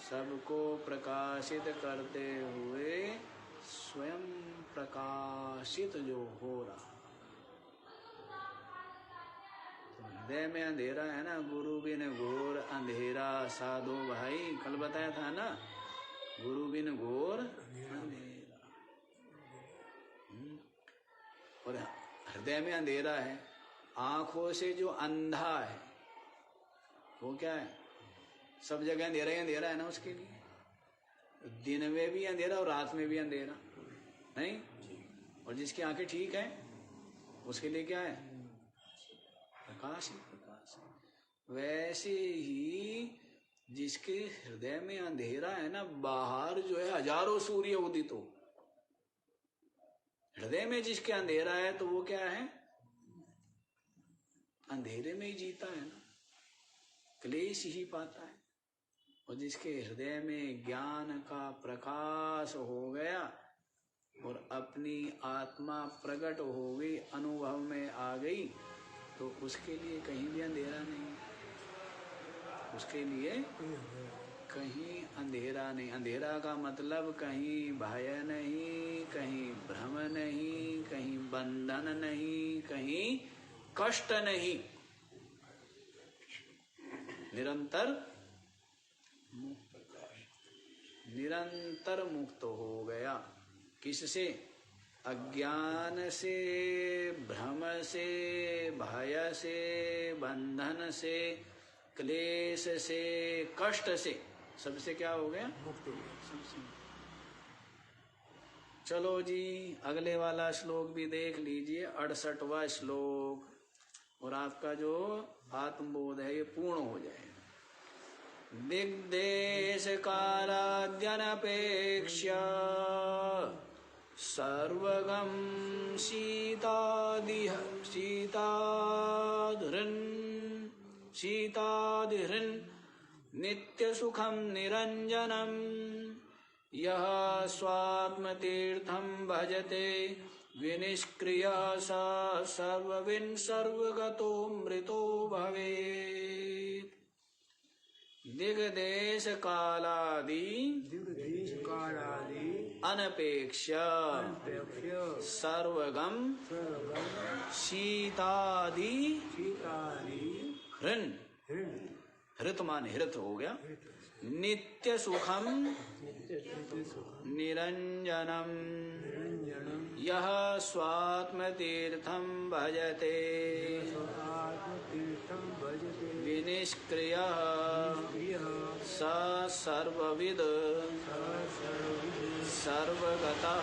S1: सबको प्रकाशित करते हुए स्वयं प्रकाशित जो हो रहा। हृदय में अंधेरा है ना, गुरु बिन घोर अंधेरा साधो भाई, कल बताया था ना, गुरु बिन घोर अंधेरा। और हृदय में अंधेरा है, आंखों से जो अंधा है वो क्या है, सब जगह अंधेरा ही अंधेरा है ना उसके लिए। दिन में भी अंधेरा और रात में भी अंधेरा नहीं। और जिसकी आंखें ठीक है उसके लिए क्या है, प्रकाश ही प्रकाश। वैसे ही जिसके हृदय में अंधेरा है ना, बाहर जो है हजारों सूर्य उदित हो, हृदय में जिसके अंधेरा है तो वो क्या है, अंधेरे में ही जीता है ना, क्लेश ही पाता है। और जिसके हृदय में ज्ञान का प्रकाश हो गया और अपनी आत्मा प्रकट हो गई, अनुभव में आ गई, तो उसके लिए कहीं भी अंधेरा नहीं, उसके लिए कहीं अंधेरा नहीं। अंधेरा का मतलब कहीं भय नहीं, कहीं भ्रम नहीं, कहीं बंधन नहीं, कहीं कष्ट नहीं, निरंतर निरंतर मुक्त हो गया। किससे, अज्ञान से, भ्रम से, भय से, बंधन से, क्लेश से, कष्ट से, सबसे क्या हो गया, मुक्त हो गया सबसे। चलो जी अगले वाला श्लोक भी देख लीजिए, 68वां श्लोक, और आपका जो आत्मबोध है ये पूर्ण हो जाएगा। दिग्देश कालाद्यनपेक्ष्य सर्वगम शीतादिहृन् नित्यसुखं निरञ्जनम् यः स्वात्मतीर्थं भजते विनिष्क्रियः स सर्वविन् सर्वगतो मृतो भवेत्। दिग्देश कालादि
S2: दिग्देश कालादि
S1: अनपेक्ष्य
S2: अनपेक्ष्य
S1: सर्वगम
S2: सर्वगम
S1: शीतादि
S2: शीतादि
S1: हृन्,
S2: हृन्
S1: हृत मान हृत हो गया, नित्य सुखम निरंजनम
S2: निरञ्जनं
S1: यह स्वात्मतीर्थम भजते
S2: आत्मतीर्थं भजते
S1: विनिष्क्रियः
S2: प्रियः
S1: स सर्वविद
S2: सर्वविद्
S1: सर्वगतः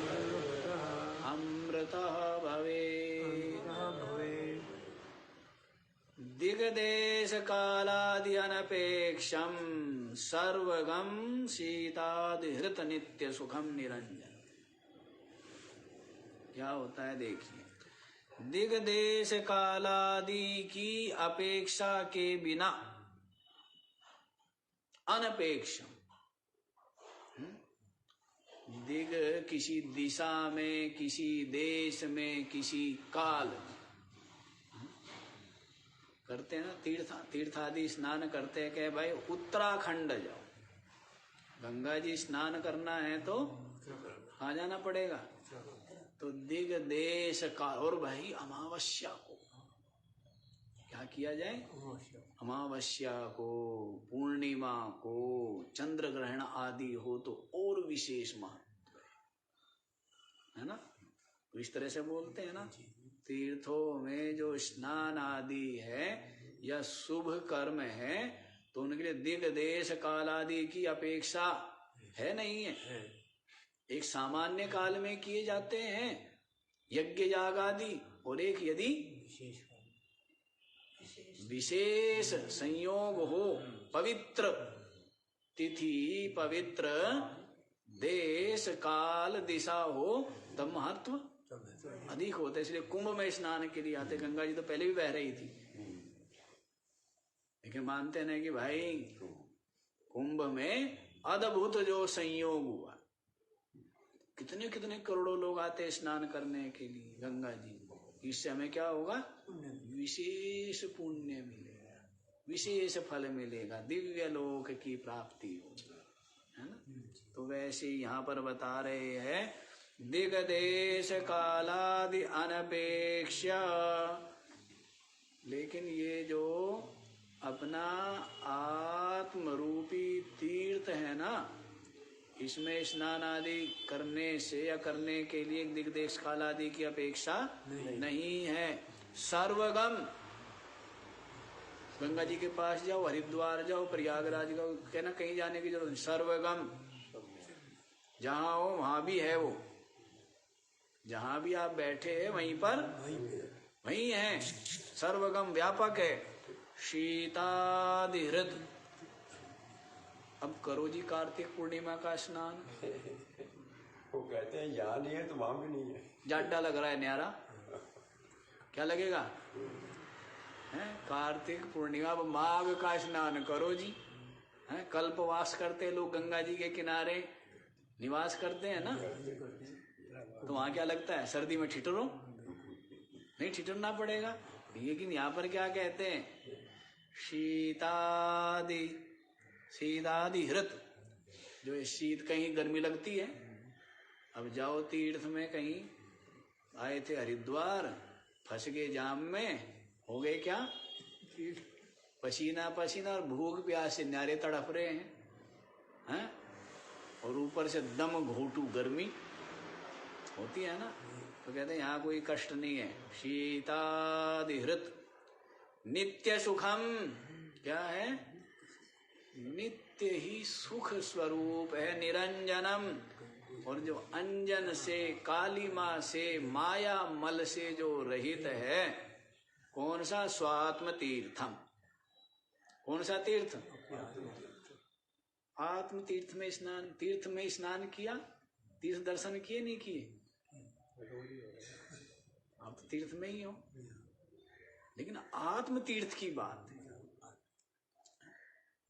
S2: सर्वगतः
S1: अमृतः भवेत्।
S2: भवेत्।
S1: दिग्देश कालादि अनपेक्षम सर्वगम शीतादिहृत नित्य सुखम निरंजन। क्या होता है देखिए, दिग्देश कालादि की अपेक्षा के बिना अनपेक्षम, दिग किसी दिशा में, किसी देश में, किसी काल में करते हैं ना, तीर्थ आदि स्नान करते हैं कि भाई उत्तराखंड जाओ, गंगा जी स्नान करना है तो आ जाना पड़ेगा। तो दिग देश का, और भाई अमावस्या को क्या किया जाए, अमावस्या को, पूर्णिमा को, चंद्र ग्रहण आदि हो तो और विशेष महत्व है ना। तो इस तरह से बोलते हैं ना, तीर्थों में जो स्नान आदि है या शुभ कर्म है तो उनके लिए दिग देश काल आदि की अपेक्षा है नहीं है। एक सामान्य काल में किए जाते हैं यज्ञ याग आदि, और एक यदि विशेष संयोग हो, पवित्र तिथि, पवित्र देश काल दिशा हो, तब महत्व अधिक होता है। इसलिए कुंभ में स्नान के लिए आते। गंगा जी तो पहले भी बह रही थी, लेकिन मानते हैं कि भाई कुंभ में अद्भुत जो संयोग हुआ, कितने कितने करोड़ों लोग आते स्नान करने के लिए गंगा जी। इससे हमें क्या होगा, विशेष पुण्य मिलेगा, विशेष फल मिलेगा, दिव्य लोक की प्राप्ति होगी, है ना। तो वैसे यहाँ पर बता रहे हैं दिग्देश कालादि अनपेक्ष्य। लेकिन ये जो अपना आत्मरूपी तीर्थ है ना, इसमें स्नान आदि करने से या करने के लिए दिग्देश काल आदि की अपेक्षा नहीं है। सर्वगम, गंगा जी के पास जाओ, हरिद्वार जाओ, प्रयागराज जाओ, कहना कहीं जाने की जरूरत नहीं। सर्वगम जहां हो वहां भी है वो, जहां भी आप बैठे हैं वहीं पर वहीं है, सर्वगम व्यापक है। शीतादिहृत, अब करो जी कार्तिक पूर्णिमा का स्नान।
S3: वो कहते हैं यहाँ नहीं है तो वहां भी नहीं है।
S1: जाड्डा लग रहा है न्यारा, क्या लगेगा है? कार्तिक पूर्णिमा, अब माघ का स्नान करो जी, है? कल्पवास करते लोग गंगा जी के किनारे निवास करते हैं ना, तो वहां क्या लगता है, सर्दी में ठिठुरो नहीं, ठिठुरना पड़ेगा। लेकिन यहाँ पर क्या कहते हैं, शीतादिहृत, जो शीत, कहीं गर्मी लगती है, अब जाओ तीर्थ में, कहीं आए थे हरिद्वार, फंस गए जाम में, हो गए क्या, पसीना पसीना, और भूख प्यास से न्यारे तड़प रहे हैं, और ऊपर से दम घोटू गर्मी होती है ना। तो कहते हैं यहाँ कोई कष्ट नहीं है। शीतादिहृत नित्य सुखम, क्या है, नित्य ही सुख स्वरूप है। निरंजनम, और जो अंजन से, कालीमा से, माया मल से जो रहित है, कौन सा? स्वात्म तीर्थम। कौन सा तीर्थ? आत्म तीर्थ में स्नान। तीर्थ में स्नान किया, तीर्थ दर्शन किए नहीं किए? आप तो तीर्थ में ही हो, लेकिन आत्म तीर्थ की बात है।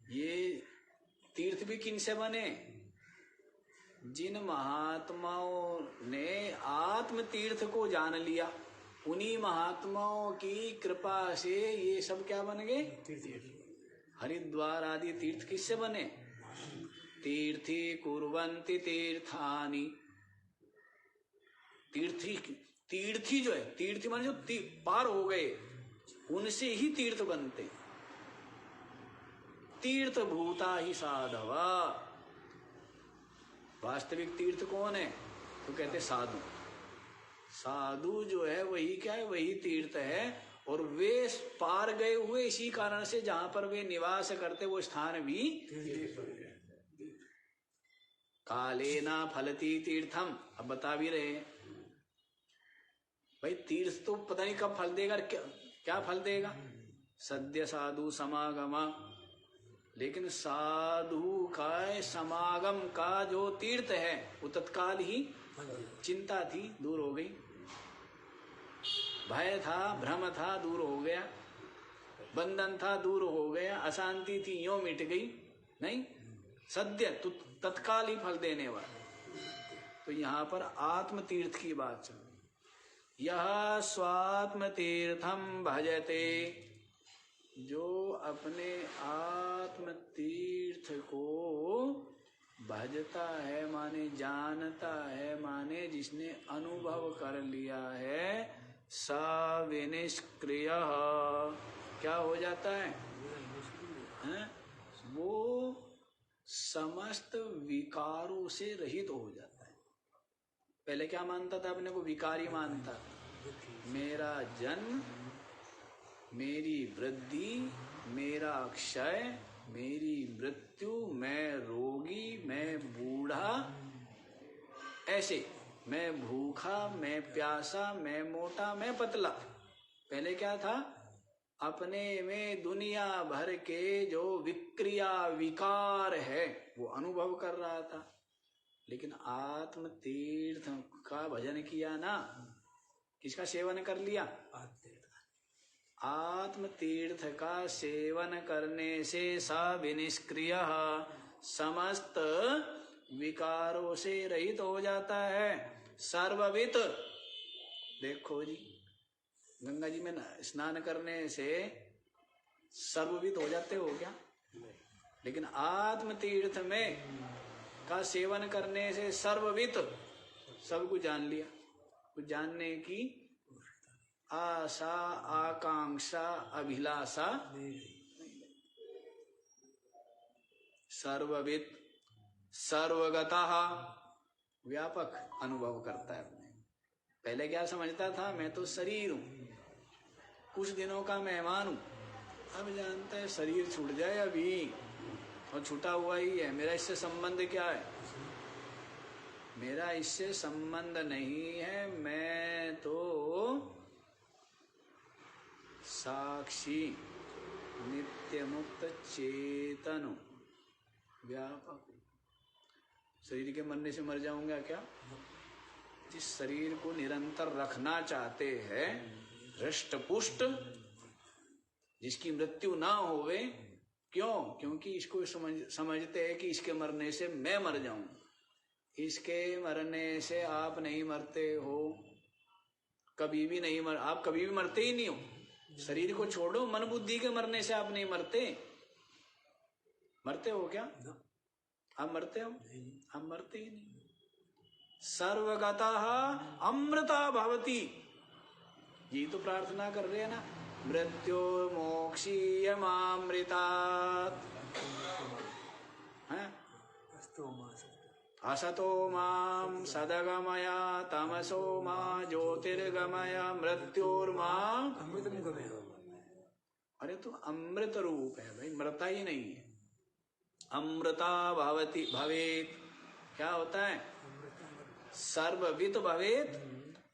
S1: ये तीर्थ भी किन से बने? जिन महात्माओं ने आत्म तीर्थ को जान लिया, उन्हीं महात्माओं की कृपा से ये सब क्या बन गए? हरिद्वार आदि तीर्थ किससे बने? तीर्थी कुर्वन्ति तीर्थानि। तीर्थी जो है, तीर्थी माने जो पार हो गए, उनसे ही तीर्थ बनते। तीर्थ भूता ही साधवा। वास्तविक तीर्थ कौन है? तो कहते साधु। साधु जो है वही क्या है? वही तीर्थ है। और वे पार गए हुए इसी कारण से जहां पर वे निवास करते वो स्थान भी कालेना फलती तीर्थम। अब बता भी रहे हैं भाई, तीर्थ तो पता नहीं कब फल देगा, क्या फल देगा? सद्य साधु समागमा। लेकिन साधु का समागम का जो तीर्थ है वो तत्काल ही चिंता थी, दूर हो गई। भय था, भ्रम था, दूर हो गया। बंधन था, दूर हो गया। अशांति थी, यों मिट गई। नहीं, सद्य तो तत्काल ही फल देने वाला। तो यहाँ पर आत्म तीर्थ की बात चल रही। यह स्वात्म तीर्थम भजते, जो अपने आत्म तीर्थ को भजता है, माने जानता है, माने जिसने अनुभव कर लिया है, सा विनिष्क्रिय। क्या हो जाता है? वो समस्त विकारों से रहित हो जाता है। पहले क्या मानता था? अपने को विकारी मानता था। मेरा जन्म, मेरी वृद्धि, मेरा क्षय, मेरी मृत्यु, मैं रोगी, मैं बूढ़ा, ऐसे मैं भूखा, मैं प्यासा, मैं मोटा, मैं पतला। पहले क्या था? अपने में दुनिया भर के जो विक्रिया विकार है वो अनुभव कर रहा था। लेकिन आत्म तीर्थ का भजन किया ना, किसका सेवन कर लिया? आत्म तीर्थ का सेवन करने से सा विनिष्क्रिय, समस्त विकारों से रहित हो जाता है। सर्ववित। देखो जी, गंगा जी में स्नान करने से सर्ववित हो जाते हो क्या? लेकिन आत्म तीर्थ में का सेवन करने से सर्ववित, सब कुछ जान लिया। कुछ जानने की आशा, आकांक्षा, अभिलाषा। सर्ववित, सर्वगतः, व्यापक अनुभव करता है अपने। पहले क्या समझता था? मैं तो शरीर हूं, कुछ दिनों का मेहमान हूं। अब जानता है शरीर छूट जाए अभी, और छूटा हुआ ही है। मेरा इससे संबंध क्या है? मेरा इससे संबंध नहीं है। मैं तो साक्षी, नित्य मुक्त चेतन, व्यापक। शरीर के मरने से मर जाऊंगा क्या? जिस शरीर को निरंतर रखना चाहते हैं, हृष्ट पुष्ट, जिसकी मृत्यु ना होवे, क्यों? क्योंकि इसको समझते हैं कि इसके मरने से मैं मर जाऊं। इसके मरने से आप नहीं मरते हो, कभी भी नहीं मर, आप कभी भी मरते ही नहीं हो। शरीर को छोड़ो, मन बुद्धि के मरने से आप नहीं मरते। मरते हो क्या? आप मरते हो? हम मरते ही नहीं। सर्वगतः अमृता भवति, ये तो प्रार्थना कर रहे हैं ना। मृत्यो मोक्षीयमामृतात्, असतो मां सदगमय तमसो मां ज्योतिर्गमय मृत्योर्मां अमृतम गमय। अरे तो अमृत रूप है भाई, मरता ही नहीं है। अमृता भवति भवेत्, क्या होता है? सर्ववित भवेत,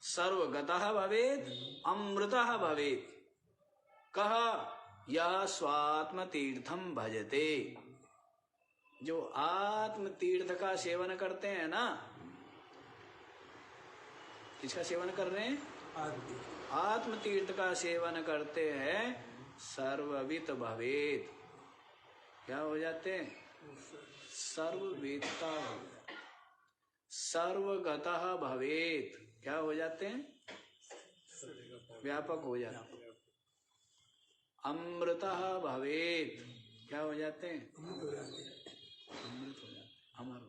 S1: सर्वगतः भवेत, अमृतः भवेत। कह यह स्वात्म तीर्थम भजते, जो आत्म तीर्थ का सेवन करते हैं ना। किसका सेवन कर रहे हैं? आत्म तीर्थ का सेवन करते हैं, सर्ववित भवेत। क्या हो जाते हैं? सर्ववेत्ता, सर्वगतः भवेत। क्या हो जाते हैं? व्यापक हो जाते हैं। अमृतः भवेत। क्या हो जाते हैं? अमृत हो जाते हैं, अमर।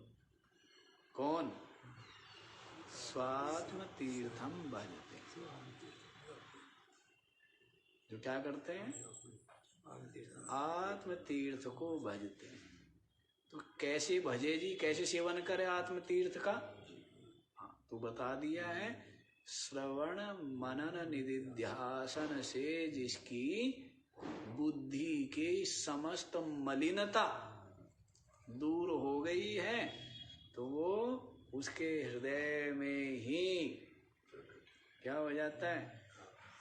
S1: कौन? स्वात्म तीर्थम भजते, जो क्या करते हैं? आत्म तीर्थ को भजते हैं। तो कैसे भजे जी, कैसे सेवन करे आत्म तीर्थ का? हाँ, तो बता दिया है, श्रवण मनन निधिध्यासन से जिसकी बुद्धि की समस्त मलिनता दूर हो गई है, तो वो उसके हृदय में ही क्या हो जाता है?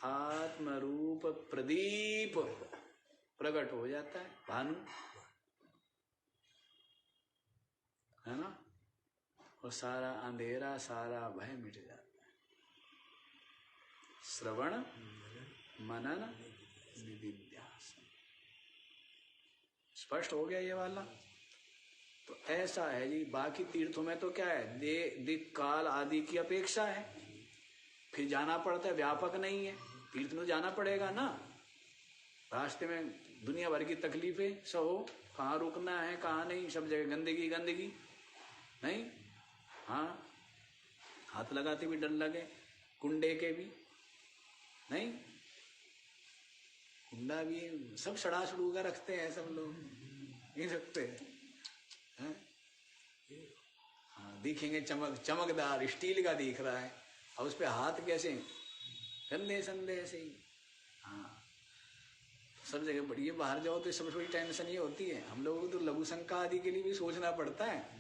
S1: आत्मरूप प्रदीप प्रकट हो जाता है, भानु, है ना। और सारा अंधेरा, सारा भय मिट जाता है। श्रवण मनन निधिध्यासन। स्पष्ट हो गया ये वाला? तो ऐसा है जी। बाकी तीर्थों में तो क्या है, दिक काल आदि की अपेक्षा है, फिर जाना पड़ता है, व्यापक नहीं है। तीर्थ में जाना पड़ेगा ना, रास्ते में दुनिया भर की तकलीफें सहो, कहाँ रुकना है कहाँ नहीं, सब जगह गंदगी गंदगी नहीं। हाँ, हाथ लगाते भी डर लगे, कुंडे के भी नहीं, कुंडा भी सब सड़ा सड़ू का रखते हैं, सब लोग नहीं रखते हैं। हाँ, दिखेंगे चमकदार स्टील का दिख रहा है, और उस पे हाथ कैसे गंदे संदे से ही। हाँ, सब जगह बढ़िया। बाहर जाओ तो सबसे बड़ी टेंशन ये होती है, हम लोगों को तो लघु शंका आदि के लिए भी सोचना पड़ता है।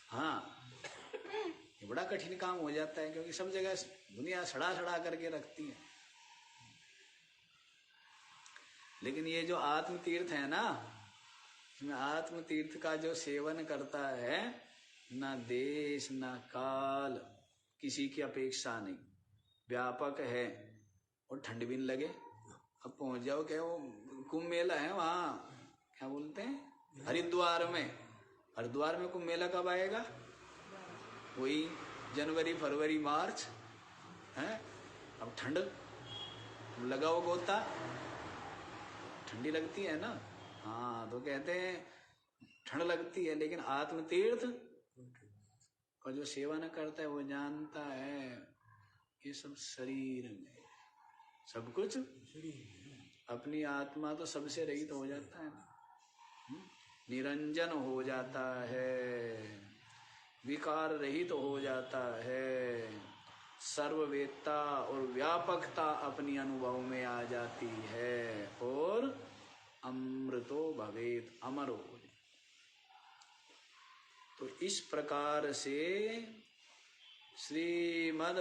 S1: हाँ, ये बड़ा कठिन काम हो जाता है, क्योंकि सब जगह दुनिया सड़ा सड़ा करके रखती है। लेकिन ये जो आत्म तीर्थ है ना, आत्म तीर्थ का जो सेवन करता है, ना देश ना काल किसी की अपेक्षा नहीं, व्यापक है। और ठंड भी नहीं लगे। अब पहुंच जाओ, क्या वो कुंभ मेला है वहाँ, क्या बोलते हैं, हरिद्वार में। हरिद्वार में कुंभ मेला कब आएगा? वही जनवरी फरवरी मार्च है। अब ठंड लगाओ गोता, ठंडी लगती है ना। हाँ, तो कहते हैं ठंड लगती है, लेकिन आत्म तीर्थ का जो सेवन करता है वो जानता है ये सब शरीर में सब कुछ, अपनी आत्मा तो सबसे रहित हो जाता है ना, निरंजन हो जाता है, विकार रहित हो जाता है, सर्ववेत्ता और व्यापकता अपनी अनुभव में आ जाती है, और अमृतो भवेत, अमर हो। तो इस प्रकार से श्रीमद्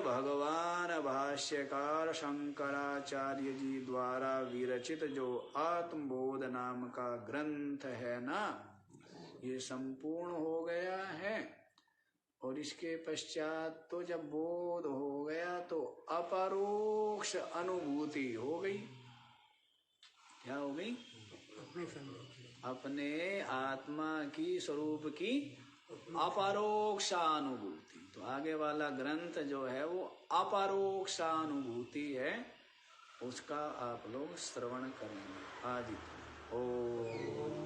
S1: भगवान भाष्यकार शंकराचार्य जी द्वारा विरचित जो आत्मबोध नाम का ग्रंथ है ना, ये संपूर्ण हो गया है। और इसके पश्चात तो जब बोध हो गया तो अपरोक्ष अनुभूति हो गई। क्या हो गई? अपने आत्मा की स्वरूप की अपरोक्षानुभूति। तो आगे वाला ग्रंथ जो है वो अपरोक्षानुभूति है, उसका आप लोग श्रवण करेंगे आज। ओम